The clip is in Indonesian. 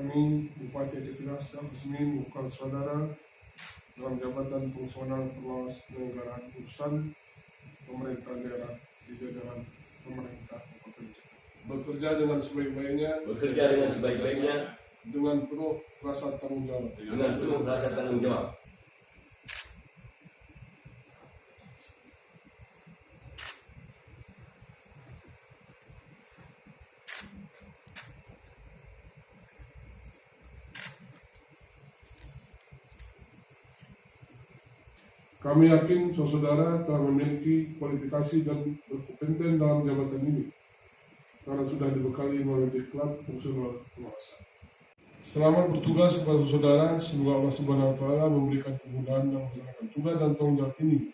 Kami, Bupati Aceh Tengah, sedang resmi membuka saudara dalam jabatan fungsional pengawas penyelenggaraan urusan pemerintah daerah di jajaran pemerintah Kabupaten Aceh Tengah. Bekerja dengan sebaik-baiknya dengan penuh rasa tanggung jawab. Kami yakin saudara telah memiliki kualifikasi dan berkompeten dalam jabatan ini karena sudah dibekali melalui diklat fungsional pengawasan. Selamat bertugas kepada saudara, semoga Allah Subhanahu wa Ta'ala memberikan kemudahan dalam melaksanakan tugas dan tanggung jawab ini